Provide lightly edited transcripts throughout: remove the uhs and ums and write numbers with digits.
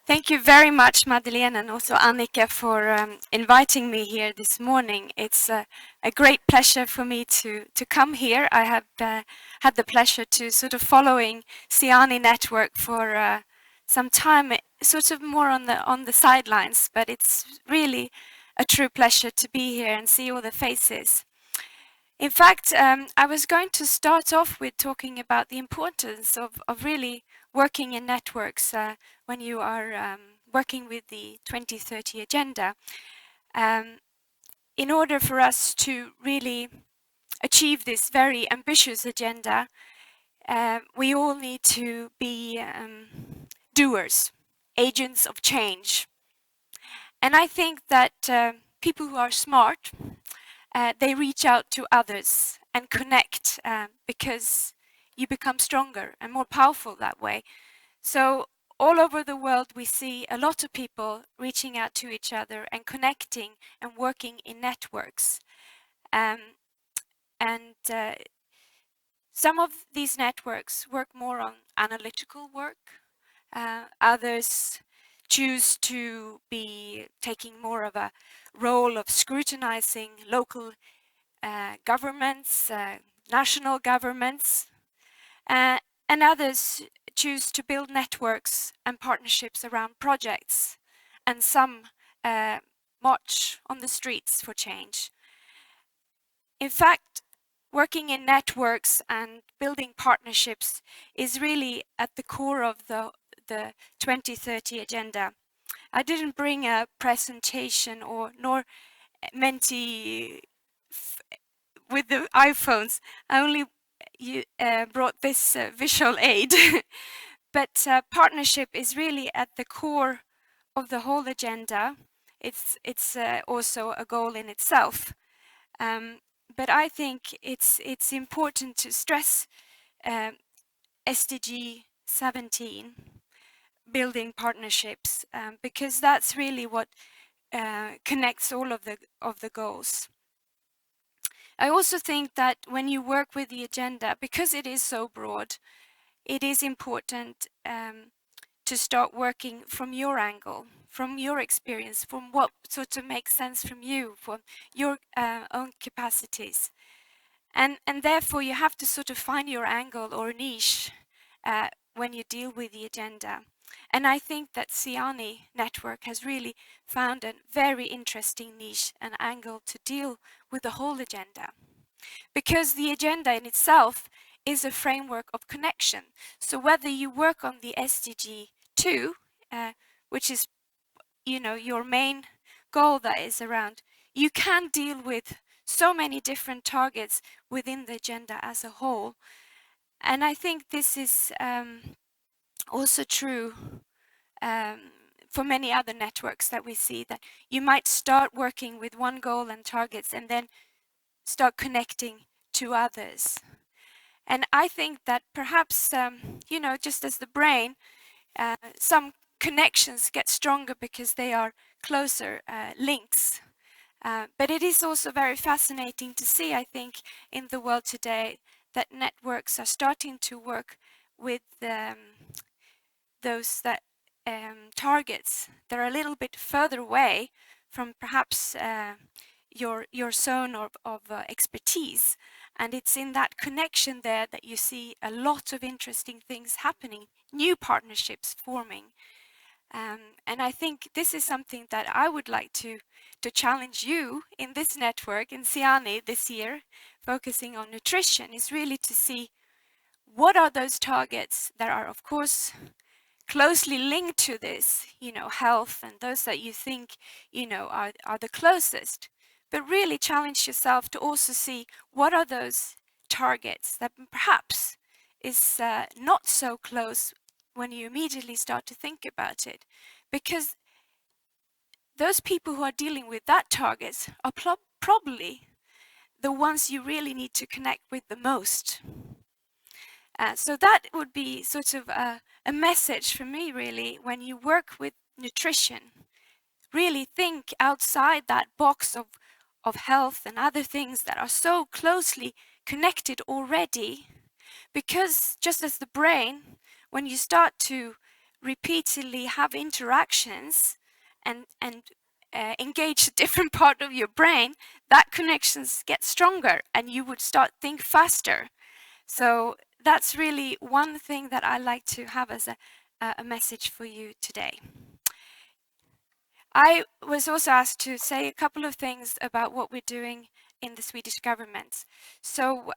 Thank you very much, Madeleine, and also Annika for inviting me here this morning. It's a great pleasure for me to come here. I have had the pleasure to sort of following SIANI network for some time, sort of more on the sidelines, but it's really a true pleasure to be here and see all the faces. In fact, I was going to start off with talking about the importance of really working in networks when you are working with the 2030 agenda. In order for us to really achieve this very ambitious agenda, we all need to be doers, agents of change. And I think that people who are smart, they reach out to others and connect because you become stronger and more powerful that way. So all over the world, we see a lot of people reaching out to each other and connecting and working in networks. Some of these networks work more on analytical work. Others choose to be taking more of a role of scrutinizing local governments, national governments, and others choose to build networks and partnerships around projects, and some march on the streets for change. In fact, working in networks and building partnerships is really at the core of the 2030 agenda. I didn't bring a presentation nor Menti with the iPhones. I only brought this visual aid. But partnership is really at the core of the whole agenda. It's also a goal in itself. But I think it's important to stress SDG 17, building partnerships, because that's really what connects all of the goals. I also think that when you work with the agenda, because it is so broad, it is important to start working from your angle, from your experience, from what sort of makes sense from you, from your own capacities. And therefore you have to sort of find your angle or niche when you deal with the agenda. And I think that SIANI network has really found a very interesting niche and angle to deal with the whole agenda. Because the agenda in itself is a framework of connection. So whether you work on the SDG 2, which is, your main goal that is around, you can deal with so many different targets within the agenda as a whole. And I think this is also true for many other networks that we see, that you might start working with one goal and targets and then start connecting to others. And I think that perhaps, just as the brain, some connections get stronger because they are closer links. But it is also very fascinating to see, I think, in the world today, that networks are starting to work with those targets that are a little bit further away from perhaps your zone of expertise. And it's in that connection there that you see a lot of interesting things happening, new partnerships forming. And I think this is something that I would like to challenge you in this network, in SIANI this year, focusing on nutrition, is really to see what are those targets that are, of course, closely linked to this, health, and those that you think, are the closest. But really challenge yourself to also see what are those targets that perhaps is not so close when you immediately start to think about it. Because those people who are dealing with that targets are probably the ones you really need to connect with the most. So that would be sort of a message for me, really, when you work with nutrition. Really think outside that box of health and other things that are so closely connected already. Because just as the brain, when you start to repeatedly have interactions and engage a different part of your brain, that connections get stronger and you would start think faster. So that's really one thing that I like to have as a message for you today. I was also asked to say a couple of things about what we're doing in the Swedish government. So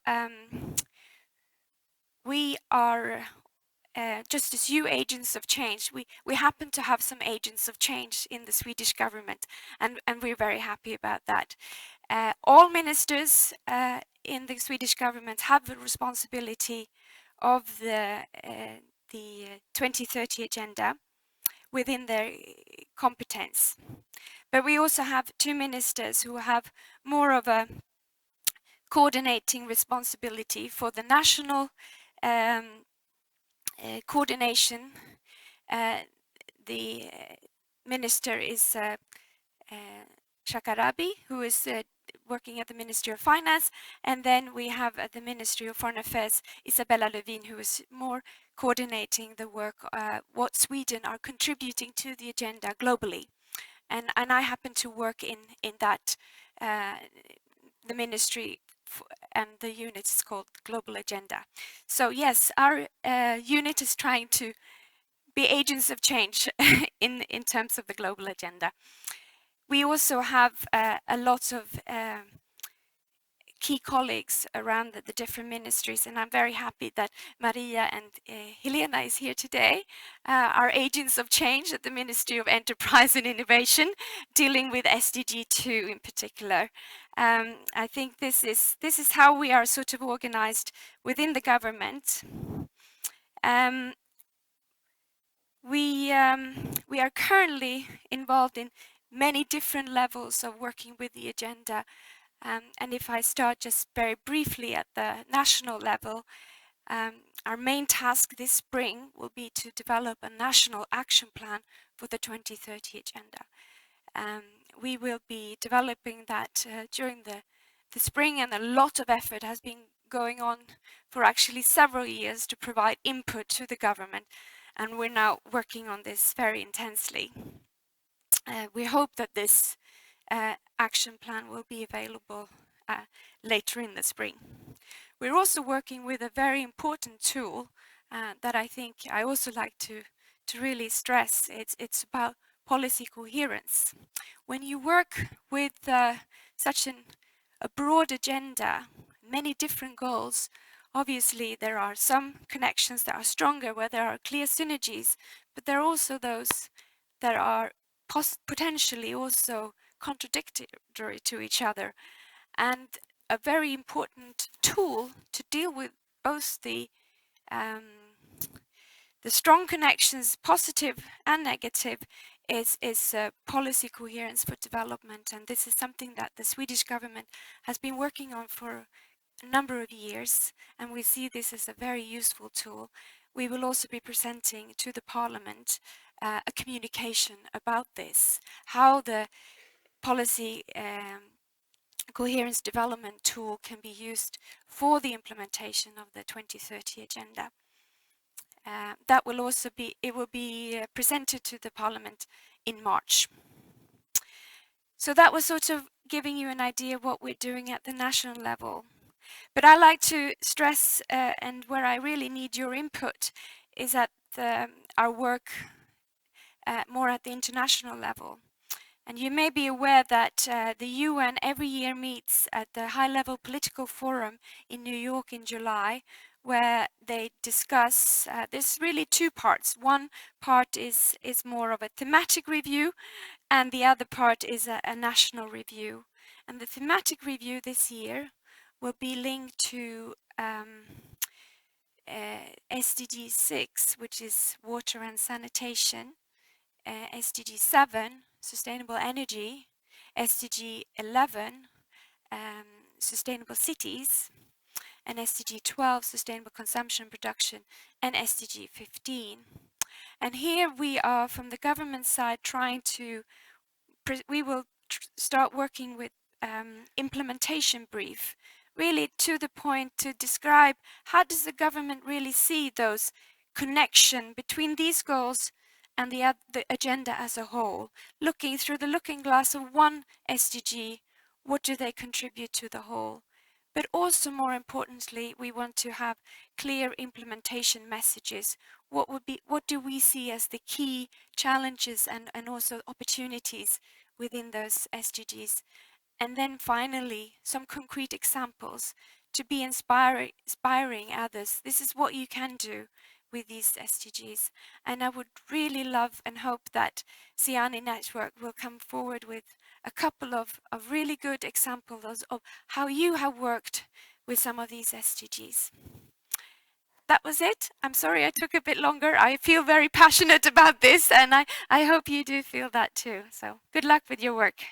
we are just as you agents of change, we happen to have some agents of change in the Swedish government, and we're very happy about that. All ministers in the Swedish government have the responsibility of the 2030 agenda within their competence. But we also have 2 ministers who have more of a coordinating responsibility for the national coordination. The minister is Shakarabi, who is working at the Ministry of Finance, and then we have at the Ministry of Foreign Affairs Isabella Lövin, who is more coordinating the work, what Sweden are contributing to the agenda globally. And I happen to work in that, the ministry, and the unit is called Global Agenda. So yes, our unit is trying to be agents of change in terms of the global agenda. We also have a lot of key colleagues around the different ministries, and I'm very happy that Maria and Helena is here today, our agents of change at the Ministry of Enterprise and Innovation, dealing with SDG 2 in particular. I think this is how we are sort of organized within the government. We are currently involved in many different levels of working with the agenda. And if I start just very briefly at the national level, our main task this spring will be to develop a national action plan for the 2030 agenda. We will be developing that during the spring, and a lot of effort has been going on for actually several years to provide input to the government, and we're now working on this very intensely. We hope that this action plan will be available later in the spring. We're also working with a very important tool that I think I also like to really stress. It's about policy coherence. When you work with such a broad agenda, many different goals, obviously there are some connections that are stronger where there are clear synergies, but there are also those that are potentially also contradictory to each other. And a very important tool to deal with both the strong connections, positive and negative, is policy coherence for development. And this is something that the Swedish government has been working on for a number of years, and we see this as a very useful tool. We will also be presenting to the Parliament a communication about this, how the policy coherence development tool can be used for the implementation of the 2030 agenda. That will also be presented to the Parliament in March. So that was sort of giving you an idea of what we're doing at the national level. But I like to stress, and where I really need your input, is at our work more at the international level. And you may be aware that the UN every year meets at the high-level political forum in New York in July, where they discuss, there's really 2 parts. One part is more of a thematic review, and the other part is a national review. And the thematic review this year will be linked to SDG 6, which is water and sanitation, SDG 7, sustainable energy, SDG 11, sustainable cities, and SDG 12, sustainable consumption production, and SDG 15. And here we are from the government side trying to, we will start working with implementation brief, really to the point to describe how does the government really see those connection between these goals and the agenda as a whole, looking through the looking glass of one SDG, what do they contribute to the whole? But also, more importantly, we want to have clear implementation messages. What do we see as the key challenges and also opportunities within those SDGs? And then finally, some concrete examples to be inspiring others. This is what you can do with these SDGs. And I would really love and hope that SIANI Network will come forward with a couple of really good examples of how you have worked with some of these SDGs. That was it. I'm sorry I took a bit longer. I feel very passionate about this, and I hope you do feel that too. So good luck with your work.